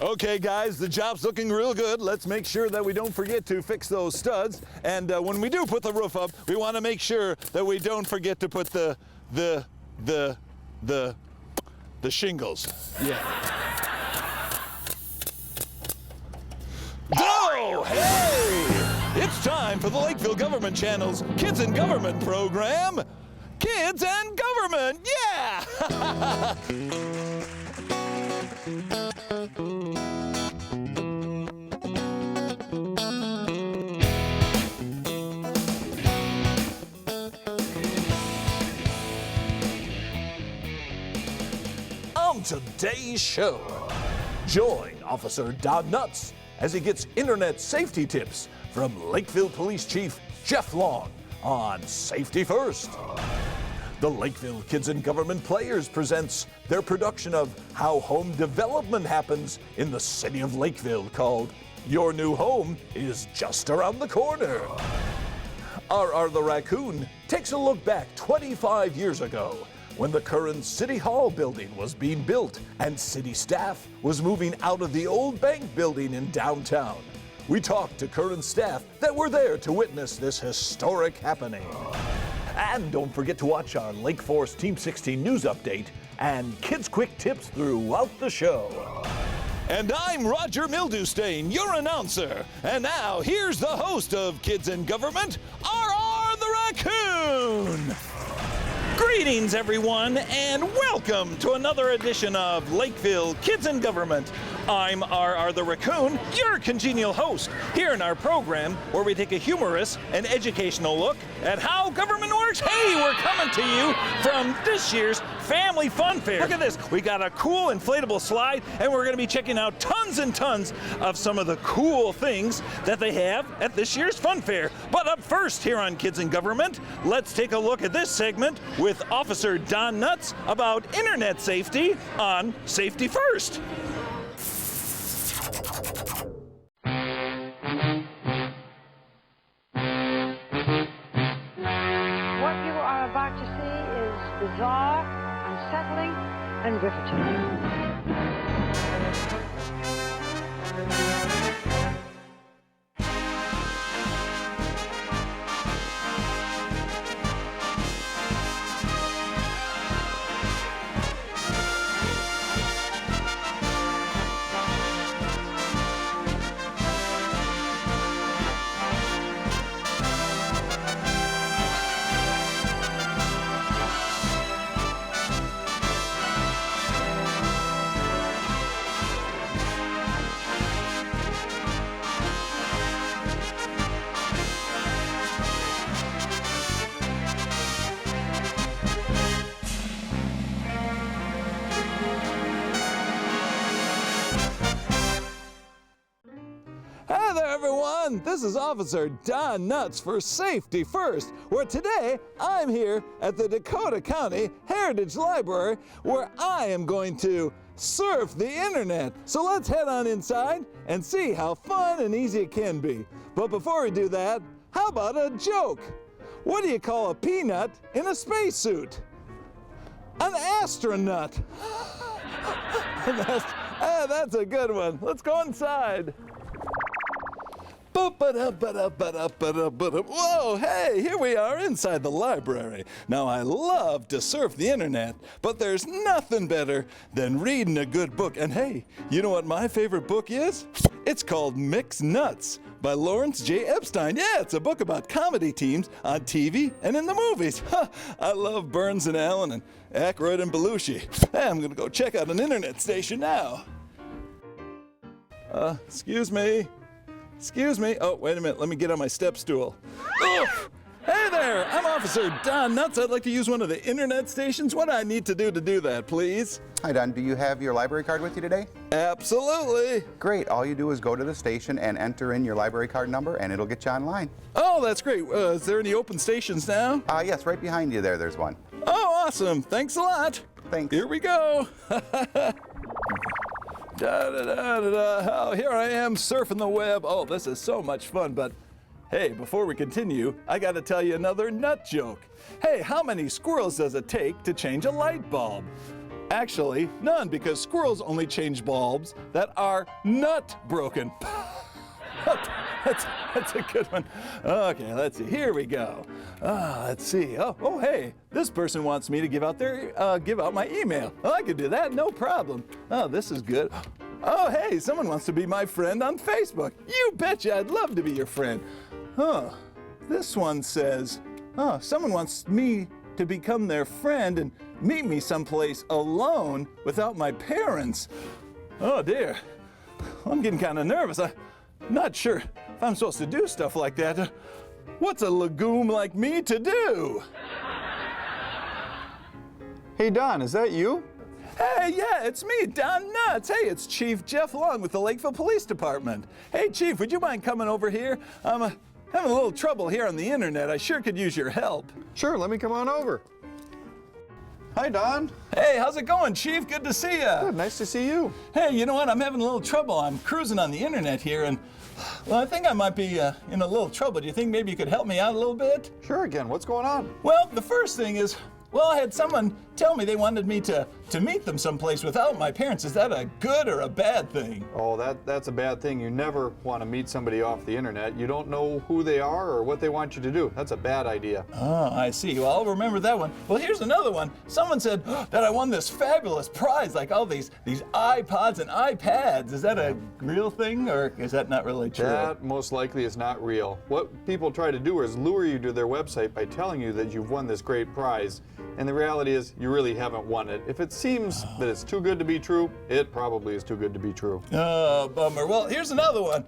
Okay, guys, the job's looking real good. Let's make sure that we don't forget to fix those studs. And when we do put the roof up, we want to make sure that we don't forget to put the shingles. Yeah. Oh, hey! It's time for the Lakeville Government Channel's Kids in Government program. Kids and Government, yeah! On today's show, join Officer Don Nuts as he gets internet safety tips from Lakeville Police Chief Jeff Long on Safety First. The Lakeville Kids in Government Players presents their production of How Home Development Happens in the City of Lakeville called Your New Home is Just Around the Corner. R.R. the Raccoon takes a look back 25 years ago when the current City Hall building was being built and city staff was moving out of the old bank building in downtown. We talked to current staff that were there to witness this historic happening. And don't forget to watch our Lake Forest Team 16 news update and Kids Quick Tips throughout the show. And I'm Roger Mildewstain, your announcer. And now here's the host of Kids in Government, R.R. the Raccoon. Greetings, everyone, and welcome to another edition of Lakeville Kids in Government. I'm R.R. the Raccoon, your congenial host, here in our program where we take a humorous and educational look at how government works. Hey, we're coming to you from this year's Family Fun Fair. Look at this. We got a cool inflatable slide, and we're going to be checking out tons and tons of some of the cool things that they have at this year's Fun Fair. But up first here on Kids in Government, let's take a look at this segment with Officer Don Nuts about internet safety on Safety First. What you are about to see is bizarre, unsettling, and riveting. Hi there, everyone. This is Officer Don Nuts for Safety First, where today I'm here at the Dakota County Heritage Library, where I am going to surf the internet. So let's head on inside and see how fun and easy it can be. But before we do that, how about a joke? What do you call a peanut in a spacesuit? An astronaut. That's a good one. Let's go inside. Whoa, hey, here we are inside the library. Now, I love to surf the internet, but there's nothing better than reading a good book. And hey, you know what my favorite book is? It's called Mixed Nuts by Lawrence J. Epstein. Yeah, it's a book about comedy teams on TV and in the movies. I love Burns and Allen and Aykroyd and Belushi. Hey, I'm gonna go check out an internet station now. Excuse me. Excuse me. Oh, wait a minute. Let me get on my step stool. Oof. Hey there. I'm Officer Don Nuts. I'd like to use one of the internet stations. What do I need to do that, please? Hi, Don. Do you have your library card with you today? Absolutely. Great. All you do is go to the station and enter in your library card number, and it'll get you online. Oh, that's great. Is there any open stations now? Yes, right behind you there's one. Oh, awesome. Thanks a lot. Thanks. Here we go. Oh, here I am surfing the web. Oh, this is so much fun, but hey, before we continue, I gotta tell you another nut joke. Hey, how many squirrels does it take to change a light bulb? Actually, none, because squirrels only change bulbs that are not broken. That's a good one. Okay, let's see. Here we go. Let's see. Oh, hey, this person wants me to give out my email. Oh, I could do that, no problem. Oh, this is good. Oh, hey, someone wants to be my friend on Facebook. You betcha, I'd love to be your friend. This one says, someone wants me to become their friend and meet me someplace alone without my parents. Oh dear, I'm getting kind of nervous. I'm not sure if I'm supposed to do stuff like that. What's a legume like me to do? Hey Don, is that you? Hey, yeah, it's me, Don Nuts. Hey, it's Chief Jeff Long with the Lakeville Police Department. Hey, Chief, would you mind coming over here? I'm having a little trouble here on the internet. I sure could use your help. Sure, let me come on over. Hi Don. Hey, how's it going, Chief? Good to see you. Good, nice to see you. Hey, you know what? I'm having a little trouble. I'm cruising on the internet here, and well, I think I might be in a little trouble. Do you think maybe you could help me out a little bit? Sure, again, what's going on? Well, the first thing is, I had someone tell me they wanted me to meet them someplace without my parents. Is that a good or a bad thing? Oh, that's a bad thing. You never want to meet somebody off the internet. You don't know who they are or what they want you to do. That's a bad idea. Oh, I see. Well, I'll remember that one. Well, here's another one. Someone said that I won this fabulous prize, like all these iPods and iPads. Is that a real thing, or is that not really true? That most likely is not real. What people try to do is lure you to their website by telling you that you've won this great prize. And the reality is, you really haven't won it. If it seems that it's too good to be true, it probably is too good to be true. Oh, bummer. Well, here's another one.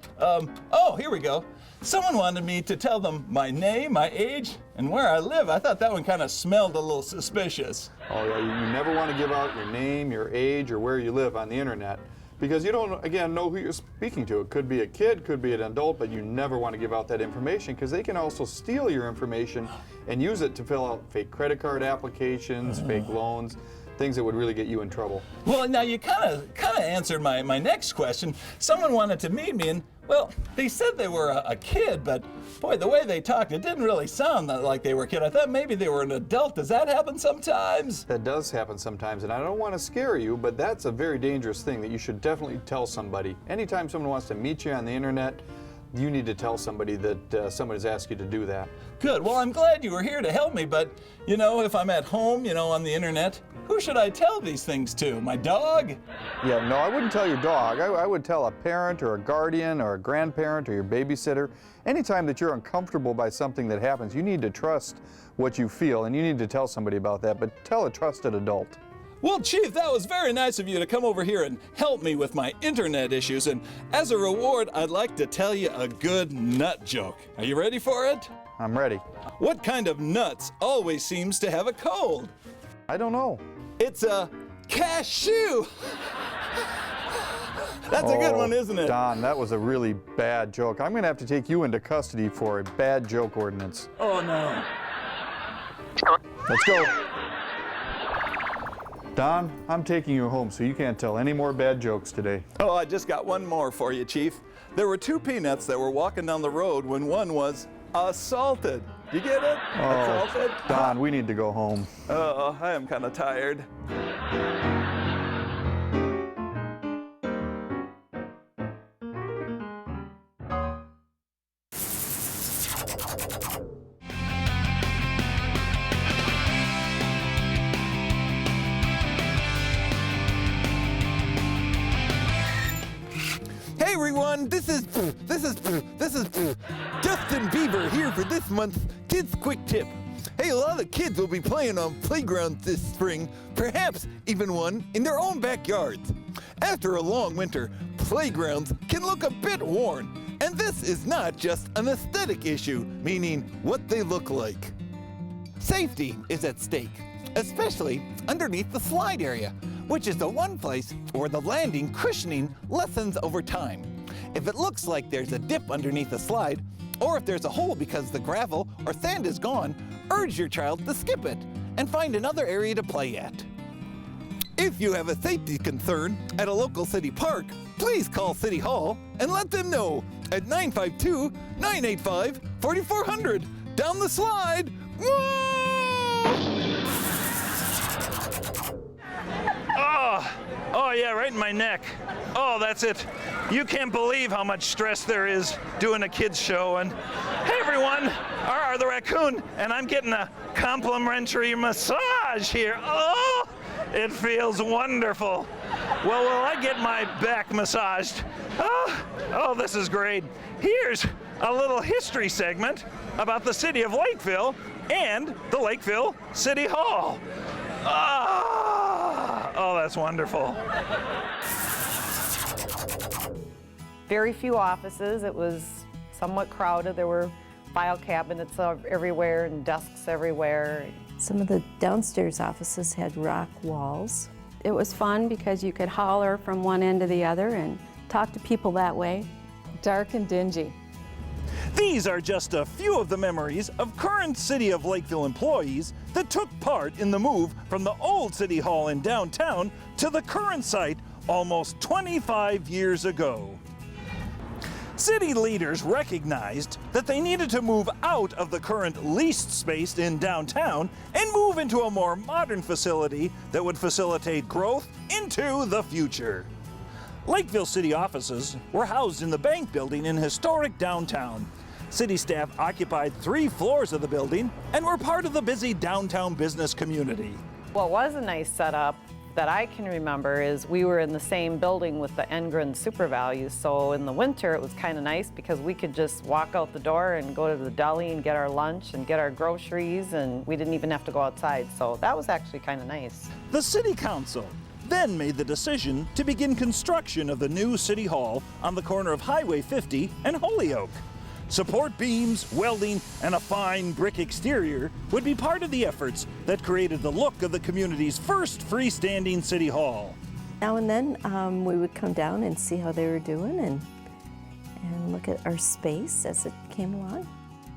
Here we go. Someone wanted me to tell them my name, my age, and where I live. I thought that one kind of smelled a little suspicious. Oh yeah, you never want to give out your name, your age, or where you live on the internet, because you don't, again, know who you're speaking to. It could be a kid, could be an adult, but you never want to give out that information because they can also steal your information and use it to fill out fake credit card applications, fake loans, things that would really get you in trouble. Well, now you kind of answered my next question. Someone wanted to meet me, and well, they said they were a kid, but boy, the way they talked, it didn't really sound like they were a kid. I thought maybe they were an adult. Does that happen sometimes? That does happen sometimes, and I don't want to scare you, but that's a very dangerous thing that you should definitely tell somebody. Anytime someone wants to meet you on the internet, you need to tell somebody that someone has asked you to do that. Good. Well, I'm glad you were here to help me, but, if I'm at home, on the internet, who should I tell these things to? My dog? Yeah, no, I wouldn't tell your dog. I would tell a parent or a guardian or a grandparent or your babysitter. Anytime that you're uncomfortable by something that happens, you need to trust what you feel, and you need to tell somebody about that, but tell a trusted adult. Well, Chief, that was very nice of you to come over here and help me with my internet issues, and as a reward, I'd like to tell you a good nut joke. Are you ready for it? I'm ready. What kind of nuts always seems to have a cold? I don't know. It's a cashew. That's a good one, isn't it? Don, that was a really bad joke. I'm going to have to take you into custody for a bad joke ordinance. Oh, no. Let's go. Don, I'm taking you home, so you can't tell any more bad jokes today. Oh, I just got one more for you, Chief. There were two peanuts that were walking down the road when one was assaulted. You get it? Oh, assaulted? Don, we need to go home. Oh, I am kind of tired. Hey everyone, this is Justin Bieber here for this month's Kids Quick Tip. Hey, a lot of kids will be playing on playgrounds this spring, perhaps even one in their own backyards. After a long winter, playgrounds can look a bit worn, and this is not just an aesthetic issue, meaning what they look like. Safety is at stake, especially underneath the slide area, which is the one place where the landing cushioning lessens over time. If it looks like there's a dip underneath the slide, or if there's a hole because the gravel or sand is gone, urge your child to skip it and find another area to play at. If you have a safety concern at a local city park, please call City Hall and let them know at 952-985-4400. Down the slide! Whoa! Oh yeah, right in my neck. Oh, that's it. You can't believe how much stress there is doing a kids show. And hey everyone, R the raccoon, and I'm getting a complimentary massage here. Oh, it feels wonderful. Well, will I get my back massaged? Oh, this is great. Here's a little history segment about the city of Lakeville and the Lakeville City Hall. Oh, that's wonderful. Very few offices. It was somewhat crowded. There were file cabinets everywhere and desks everywhere. Some of the downstairs offices had rock walls. It was fun because you could holler from one end to the other and talk to people that way. Dark and dingy. These are just a few of the memories of current City of Lakeville employees that took part in the move from the old City Hall in downtown to the current site almost 25 years ago. City leaders recognized that they needed to move out of the current leased space in downtown and move into a more modern facility that would facilitate growth into the future. Lakeville city offices were housed in the bank building in historic downtown. City staff occupied 3 floors of the building and were part of the busy downtown business community. What was a nice setup that I can remember is we were in the same building with the Engren Super Values, so in the winter it was kind of nice because we could just walk out the door and go to the deli and get our lunch and get our groceries, and we didn't even have to go outside, so that was actually kind of nice. The City Council then made the decision to begin construction of the new City Hall on the corner of Highway 50 and Holyoke. Support beams, welding, and a fine brick exterior would be part of the efforts that created the look of the community's first freestanding City Hall. Now and then we would come down and see how they were doing and look at our space as it came along.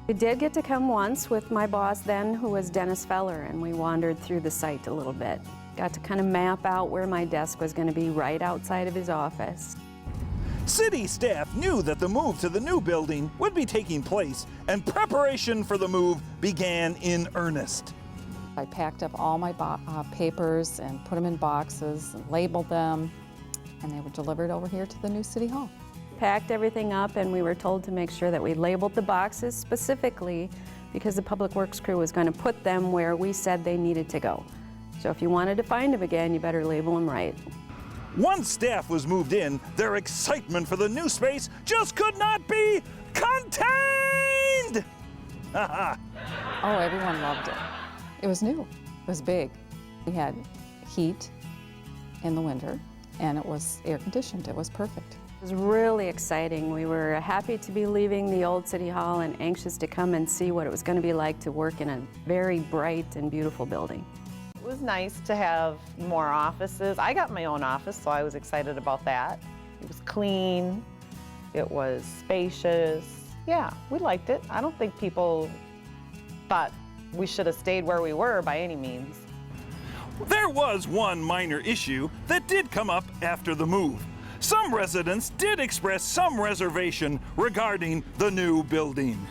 We did get to come once with my boss then, who was Dennis Feller, and we wandered through the site a little bit. Got to kind of map out where my desk was going to be right outside of his office. City staff knew that the move to the new building would be taking place, and preparation for the move began in earnest. I packed up all my papers and put them in boxes and labeled them, and they were delivered over here to the new City Hall. Packed everything up, and we were told to make sure that we labeled the boxes specifically because the Public Works crew was going to put them where we said they needed to go. So if you wanted to find them again, you better label them right. Once staff was moved in, their excitement for the new space just could not be contained! Oh, everyone loved it. It was new. It was big. We had heat in the winter, and it was air conditioned. It was perfect. It was really exciting. We were happy to be leaving the old City Hall and anxious to come and see what it was going to be like to work in a very bright and beautiful building. It was nice to have more offices. I got my own office, so I was excited about that. It was clean, it was spacious. Yeah, we liked it. I don't think people thought we should have stayed where we were by any means. There was one minor issue that did come up after the move. Some residents did express some reservation regarding the new building.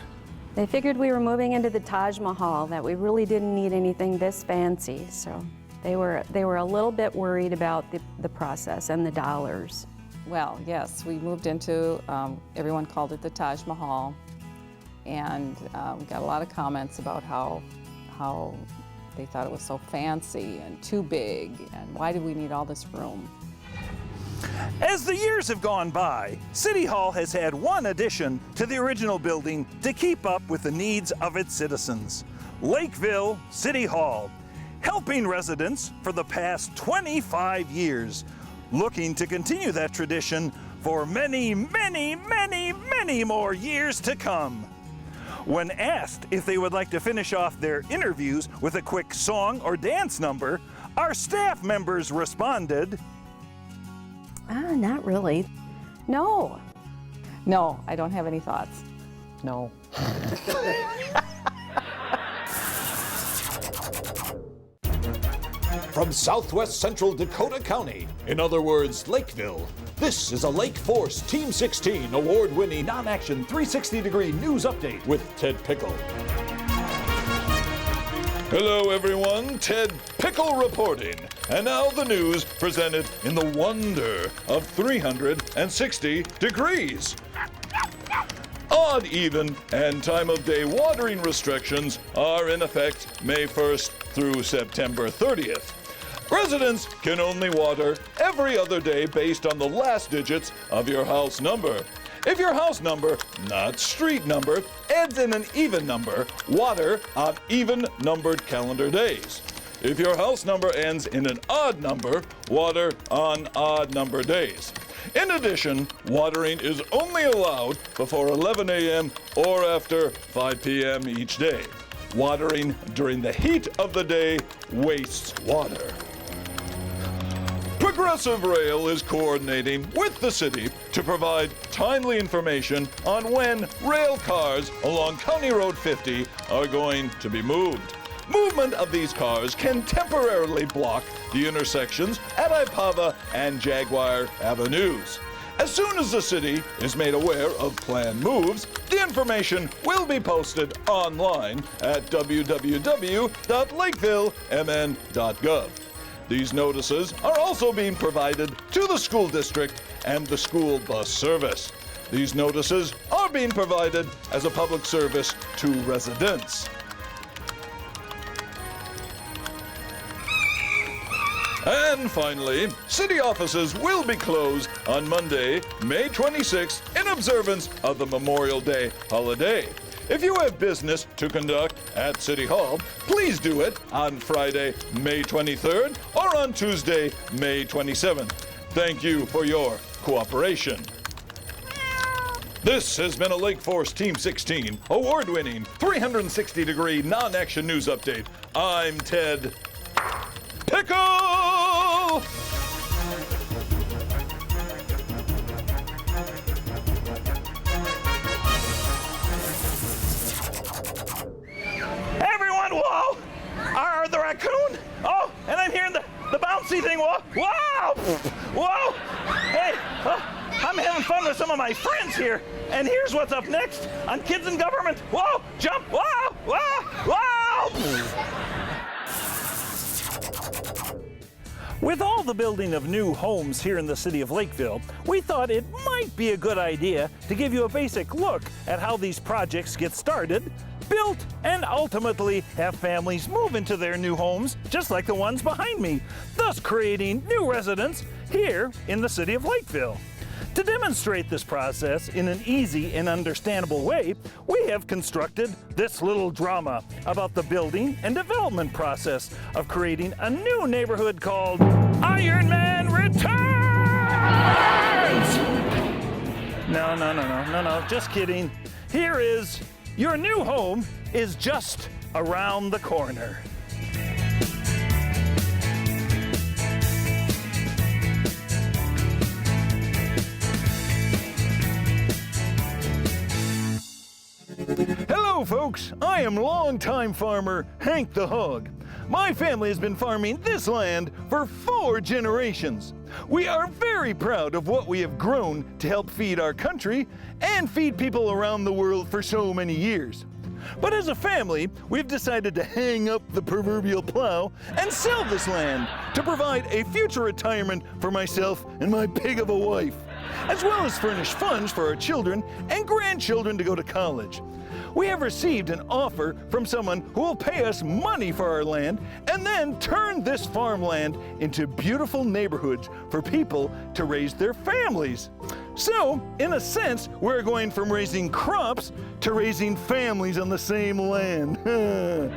They figured we were moving into the Taj Mahal, that we really didn't need anything this fancy, so they were a little bit worried about the process and the dollars. Well, yes, we moved into, everyone called it the Taj Mahal, and we got a lot of comments about how they thought it was so fancy and too big, and why did we need all this room? As the years have gone by, City Hall has had one addition to the original building to keep up with the needs of its citizens. Lakeville City Hall, helping residents for the past 25 years, looking to continue that tradition for many, many, many, many more years to come. When asked if they would like to finish off their interviews with a quick song or dance number, our staff members responded, Not really. No. No, I don't have any thoughts. No. From southwest central Dakota County, in other words, Lakeville, this is a Lake Force Team 16 award-winning non-action 360-degree news update with Ted Pickle. Hello, everyone. Ted Pickle reporting. And now the news presented in the wonder of 360 degrees. Odd, even, and time of day watering restrictions are in effect May 1st through September 30th. Residents can only water every other day based on the last digits of your house number. If your house number, not street number, ends in an even number, water on even numbered calendar days. If your house number ends in an odd number, water on odd number days. In addition, watering is only allowed before 11 a.m. or after 5 p.m. each day. Watering during the heat of the day wastes water. Progressive Rail is coordinating with the city to provide timely information on when rail cars along County Road 50 are going to be moved. Movement of these cars can temporarily block the intersections at Ipava and Jaguar Avenues. As soon as the city is made aware of planned moves, the information will be posted online at www.lakevillemn.gov. These notices are also being provided to the school district and the school bus service. These notices are being provided as a public service to residents. And finally, city offices will be closed on Monday, May 26th in observance of the Memorial Day holiday. If you have business to conduct at City Hall, please do it on Friday, May 23rd or on Tuesday, May 27th. Thank you for your cooperation. This has been a Lake Forest Team 16 award-winning 360-degree non-action news update. I'm Ted Pickle! Everyone, whoa! Are the raccoon? Oh, and I'm hearing the bouncy thing. Whoa! Wow! Whoa! Hey, I'm having fun with some of my friends here. And here's what's up next on Kids in Government. Whoa! Jump! Whoa! Whoa! Whoa! With all the building of new homes here in the city of Lakeville, we thought it might be a good idea to give you a basic look at how these projects get started, built, and ultimately have families move into their new homes, just like the ones behind me, thus creating new residents here in the city of Lakeville. To demonstrate this process in an easy and understandable way, we have constructed this little drama about the building and development process of creating a new neighborhood called Iron Man Returns! No, just kidding. Here is your new home is just around the corner. Hello, folks. I am longtime farmer Hank the Hog. My family has been farming this land for 4 generations. We are very proud of what we have grown to help feed our country and feed people around the world for so many years. But as a family, we've decided to hang up the proverbial plow and sell this land to provide a future retirement for myself and my pig of a wife, as well as furnish funds for our children and grandchildren to go to college. We have received an offer from someone who will pay us money for our land and then turn this farmland into beautiful neighborhoods for people to raise their families. So, in a sense, we're going from raising crops to raising families on the same land. In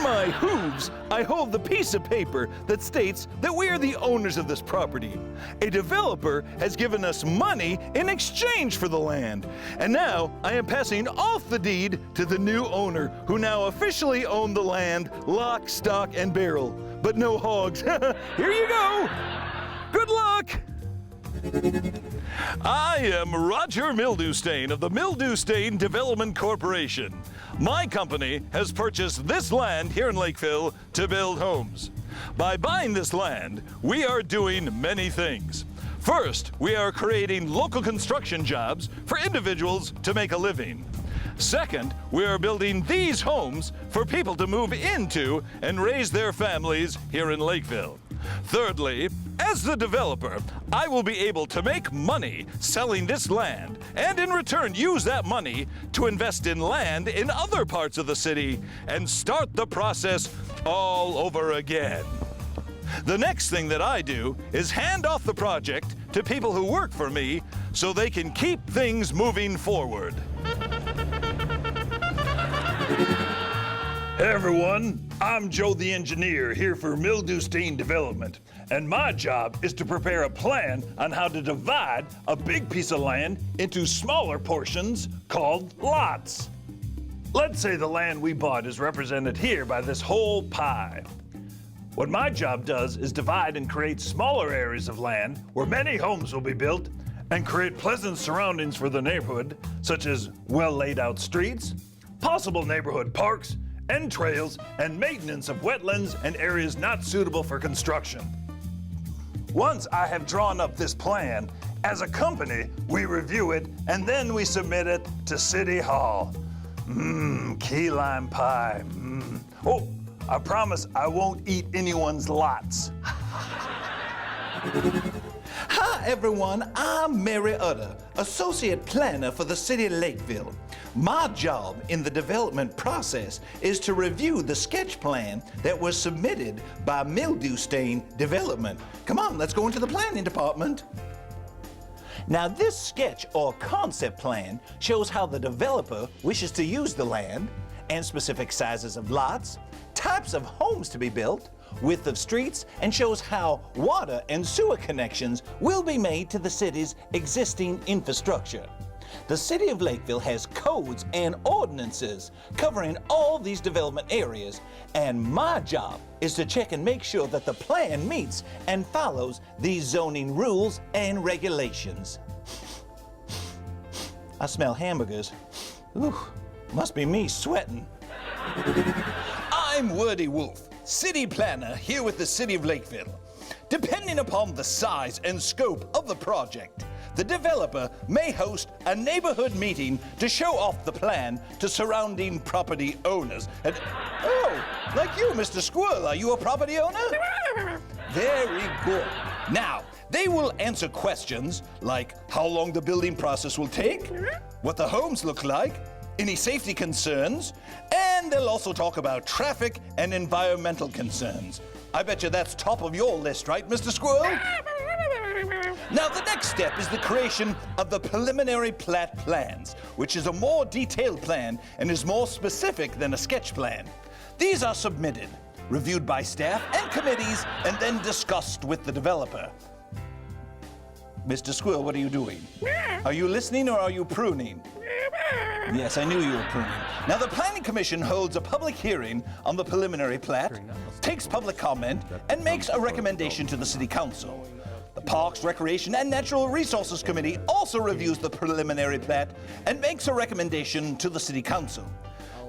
my hooves, I hold the piece of paper that states that we are the owners of this property. A developer has given us money in exchange for the land, and now I am passing off the deed to the new owner, who now officially own the land, lock, stock, and barrel. But no hogs. Here you go. Good luck. I am Roger Mildewstain of the Mildewstain Development Corporation. My company has purchased this land here in Lakeville to build homes. By buying this land, we are doing many things. First, we are creating local construction jobs for individuals to make a living. Second, we are building these homes for people to move into and raise their families here in Lakeville. Thirdly, as the developer, I will be able to make money selling this land and in return use that money to invest in land in other parts of the city and start the process all over again. The next thing that I do is hand off the project to people who work for me so they can keep things moving forward. Hey everyone, I'm Joe the engineer here for Mildew Stain Development, and my job is to prepare a plan on how to divide a big piece of land into smaller portions called lots. Let's say the land we bought is represented here by this whole pie. What my job does is divide and create smaller areas of land where many homes will be built and create pleasant surroundings for the neighborhood, such as well laid out streets, possible neighborhood parks, and trails, and maintenance of wetlands and areas not suitable for construction. Once I have drawn up this plan, as a company, we review it and then we submit it to City Hall. Key lime pie. Oh, I promise I won't eat anyone's lots. Hi everyone, I'm Mary Utter, Associate Planner for the City of Lakeville. My job in the development process is to review the sketch plan that was submitted by Mildew Stain Development. Come on, let's go into the planning department. Now this sketch or concept plan shows how the developer wishes to use the land and specific sizes of lots, types of homes to be built, width of streets, and shows how water and sewer connections will be made to the city's existing infrastructure. The City of Lakeville has codes and ordinances covering all these development areas, and my job is to check and make sure that the plan meets and follows these zoning rules and regulations. I smell hamburgers. Ooh, must be me sweating. I'm Wordy Wolf, City Planner here with the City of Lakeville. Depending upon the size and scope of the project, the developer may host a neighborhood meeting to show off the plan to surrounding property owners. And, oh, like you, Mr. Squirrel, are you a property owner? Very good. Now, they will answer questions like how long the building process will take, what the homes look like, any safety concerns, and they'll also talk about traffic and environmental concerns. I bet you that's top of your list, right, Mr. Squirrel? Now, the next step is the creation of the preliminary plat plans, which is a more detailed plan and is more specific than a sketch plan. These are submitted, reviewed by staff and committees, and then discussed with the developer. Mr. Squirrel, what are you doing? Are you listening or are you pruning? Yes, I knew you were pruning. Now, the Planning Commission holds a public hearing on the preliminary plat, takes public comment, and makes a recommendation to the City Council. The Parks, Recreation, and Natural Resources Committee also reviews the preliminary plat and makes a recommendation to the City Council.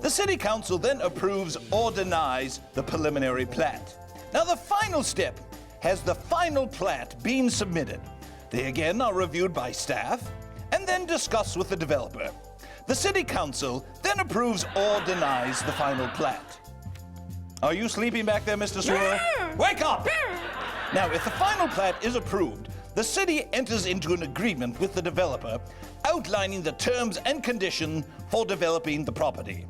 The City Council then approves or denies the preliminary plat. Now, the final step has the final plat being submitted. They again are reviewed by staff and then discussed with the developer. The City Council then approves or denies the final plat. Are you sleeping back there, Mr. Squirrel? Wake up! Now, if the final plat is approved, the city enters into an agreement with the developer outlining the terms and conditions for developing the property.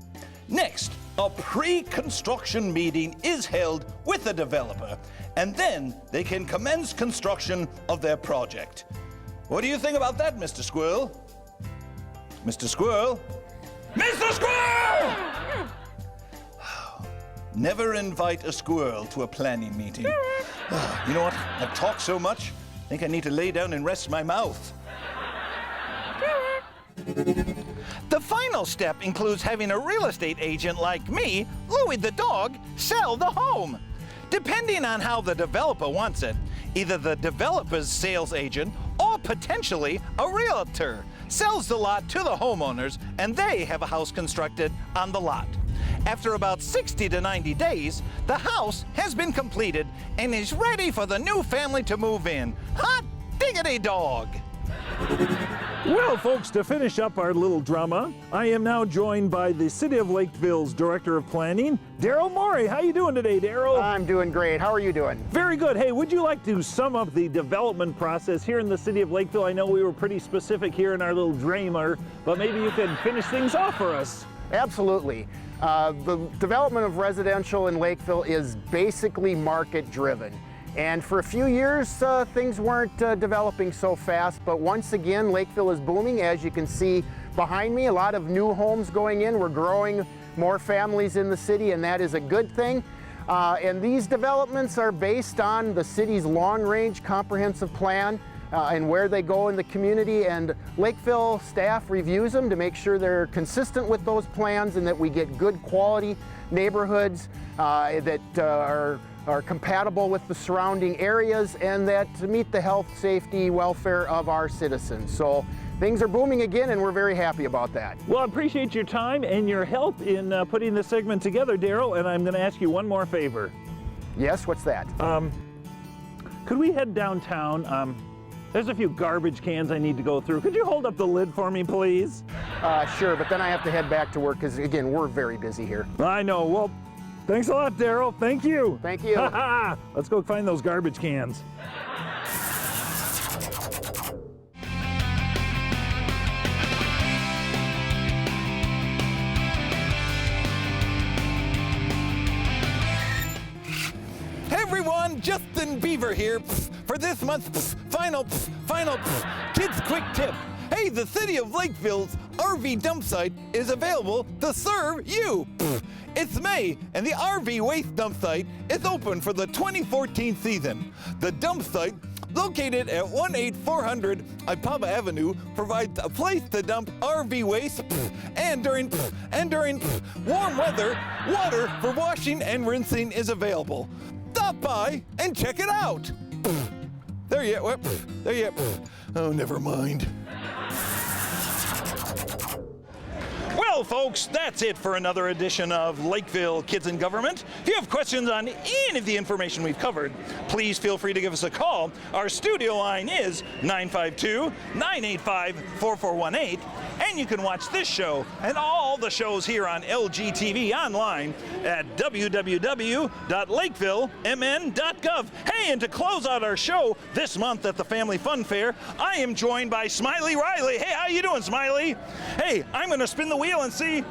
Next, a pre-construction meeting is held with the developer, and then they can commence construction of their project. What do you think about that, Mr. Squirrel? Mr. Squirrel? Mr. Squirrel! Never invite a squirrel to a planning meeting. You know what? I've talked so much, I think I need to lay down and rest my mouth. The final step includes having a real estate agent like me, Louie the dog, sell the home. Depending on how the developer wants it, either the developer's sales agent or potentially a realtor sells the lot to the homeowners and they have a house constructed on the lot. After about 60 to 90 days, the house has been completed and is ready for the new family to move in. Hot diggity dog! Well, folks, to finish up our little drama, I am now joined by the City of Lakeville's Director of Planning, Daryl Morey. How you doing today, Daryl? I'm doing great. How are you doing? Very good. Hey, would you like to sum up the development process here in the City of Lakeville? I know we were pretty specific here in our little drama, but maybe you could finish things off for us. Absolutely. The development of residential in Lakeville is basically market-driven. And for a few years, things weren't developing so fast, but once again, Lakeville is booming. As you can see behind me, a lot of new homes going in. We're growing more families in the city, and that is a good thing. And these developments are based on the city's long-range comprehensive plan and where they go in the community. And Lakeville staff reviews them to make sure they're consistent with those plans and that we get good quality neighborhoods that are compatible with the surrounding areas and that meet the health, safety, welfare of our citizens. So things are booming again, and we're very happy about that. Well, I appreciate your time and your help in putting this segment together, Daryl, and I'm going to ask you one more favor. Yes, what's that? Could we head downtown? There's a few garbage cans I need to go through. Could you hold up the lid for me, please? Sure, but then I have to head back to work because, again, we're very busy here. I know. Well, thanks a lot, Daryl. Thank you. Thank you. Let's go find those garbage cans. Hey everyone, Justin Beaver here for this month's final Kids Quick Tip. Hey, the City of Lakeville's RV dump site is available to serve you. It's May, and the RV waste dump site is open for the 2014 season. The dump site, located at 18400 Ipava Avenue, provides a place to dump RV waste, and during warm weather, water for washing and rinsing is available. Stop by and check it out. There you Oh, never mind. Well, folks, that's it for another edition of Lakeville Kids in Government. If you have questions on any of the information we've covered, please feel free to give us a call. Our studio line is 952-985-4418, and you can watch this show and all the shows here on LGTV online at www.lakevillemn.gov. Hey, and to close out our show this month at the Family Fun Fair, I am joined by Smiley Riley. Hey, how you doing, Smiley? Hey, I'm going to spin the wheel and see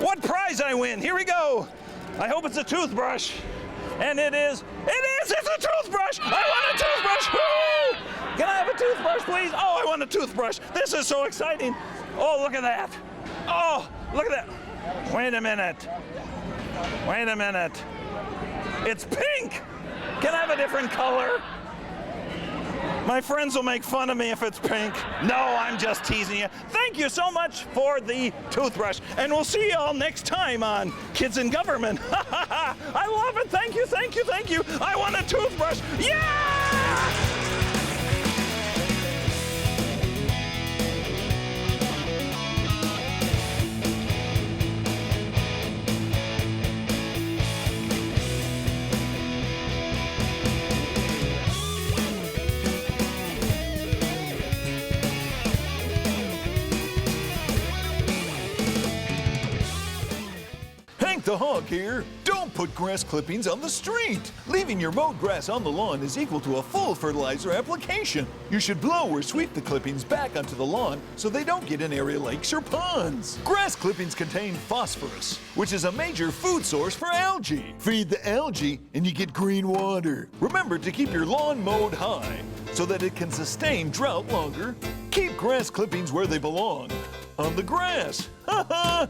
what prize I win. Here we go. I hope it's a toothbrush. And it is, it's a toothbrush. I want a toothbrush. Woo! Can I have a toothbrush, please? Oh, I want a toothbrush. This is so exciting. Oh, look at that. Oh, look at that. Wait a minute. It's pink. Can I have a different color? My friends will make fun of me if it's pink. No, I'm just teasing you. Thank you so much for the toothbrush. And we'll see you all next time on Kids in Government. I love it. Thank you. I want a toothbrush. Yeah! The Hog here. Don't put grass clippings on the street. Leaving your mowed grass on the lawn is equal to a full fertilizer application. You should blow or sweep the clippings back onto the lawn so they don't get in area lakes or ponds. Grass clippings contain phosphorus, which is a major food source for algae. Feed the algae and you get green water. Remember to keep your lawn mowed high so that it can sustain drought longer. Keep grass clippings where they belong, on the grass. Ha ha!